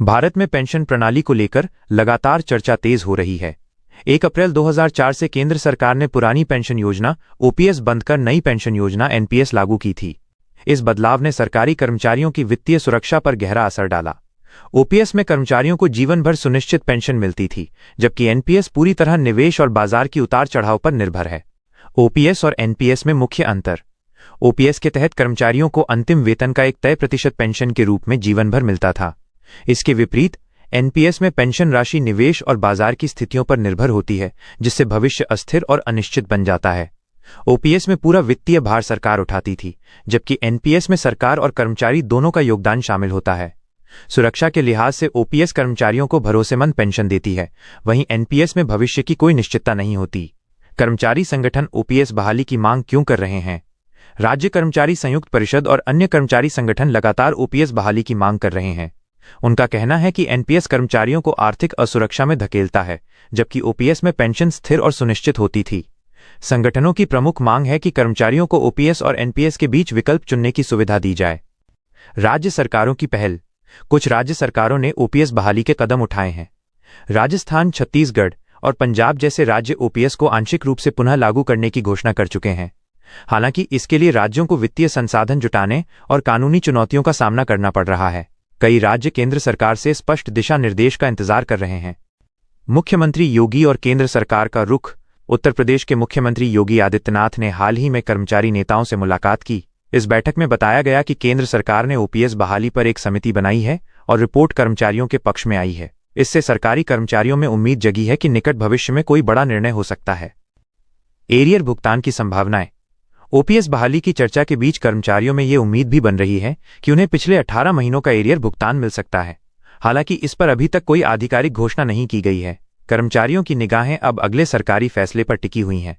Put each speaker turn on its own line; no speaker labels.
भारत में पेंशन प्रणाली को लेकर लगातार चर्चा तेज हो रही है। 1 अप्रैल 2004 से केंद्र सरकार ने पुरानी पेंशन योजना ओपीएस बंद कर नई पेंशन योजना एनपीएस लागू की थी। इस बदलाव ने सरकारी कर्मचारियों की वित्तीय सुरक्षा पर गहरा असर डाला। ओपीएस में कर्मचारियों को जीवन भर सुनिश्चित पेंशन मिलती थी, जबकि एनपीएस पूरी तरह निवेश और बाजार की उतार चढ़ाव पर निर्भर है। ओपीएस और एनपीएस में मुख्य अंतर। ओपीएस के तहत कर्मचारियों को अंतिम वेतन का एक तय प्रतिशत पेंशन के रूप में जीवन भर मिलता था। इसके विपरीत एनपीएस में पेंशन राशि निवेश और बाजार की स्थितियों पर निर्भर होती है, जिससे भविष्य अस्थिर और अनिश्चित बन जाता है। ओपीएस में पूरा वित्तीय भार सरकार उठाती थी, जबकि एनपीएस में सरकार और कर्मचारी दोनों का योगदान शामिल होता है। सुरक्षा के लिहाज से ओपीएस कर्मचारियों को भरोसेमंद पेंशन देती है, वहीं एनपीएस में भविष्य की कोई निश्चितता नहीं होती। कर्मचारी संगठन ओपीएस बहाली की मांग क्यों कर रहे हैं? राज्य कर्मचारी संयुक्त परिषद और अन्य कर्मचारी संगठन लगातार ओपीएस बहाली की मांग कर रहे हैं। उनका कहना है कि एनपीएस कर्मचारियों को आर्थिक असुरक्षा में धकेलता है, जबकि ओपीएस में पेंशन स्थिर और सुनिश्चित होती थी। संगठनों की प्रमुख मांग है कि कर्मचारियों को ओपीएस और एनपीएस के बीच विकल्प चुनने की सुविधा दी जाए। राज्य सरकारों की पहल। कुछ राज्य सरकारों ने ओपीएस बहाली के कदम उठाए हैं। राजस्थान, छत्तीसगढ़ और पंजाब जैसे राज्य ओपीएस को आंशिक रूप से पुनः लागू करने की घोषणा कर चुके हैं। हालांकि इसके लिए राज्यों को वित्तीय संसाधन जुटाने और कानूनी चुनौतियों का सामना करना पड़ रहा है। कई राज्य केंद्र सरकार से स्पष्ट दिशा निर्देश का इंतजार कर रहे हैं। मुख्यमंत्री योगी और केंद्र सरकार का रुख। उत्तर प्रदेश के मुख्यमंत्री योगी आदित्यनाथ ने हाल ही में कर्मचारी नेताओं से मुलाकात की। इस बैठक में बताया गया कि केंद्र सरकार ने ओपीएस बहाली पर एक समिति बनाई है और रिपोर्ट कर्मचारियों के पक्ष में आई है। इससे सरकारी कर्मचारियों में उम्मीद जगी है कि निकट भविष्य में कोई बड़ा निर्णय हो सकता है। एरियर भुगतान की संभावनाएं। ओपीएस बहाली की चर्चा के बीच कर्मचारियों में ये उम्मीद भी बन रही है कि उन्हें पिछले 18 महीनों का एरियर भुगतान मिल सकता है। हालांकि इस पर अभी तक कोई आधिकारिक घोषणा नहीं की गई है। कर्मचारियों की निगाहें अब अगले सरकारी फैसले पर टिकी हुई हैं।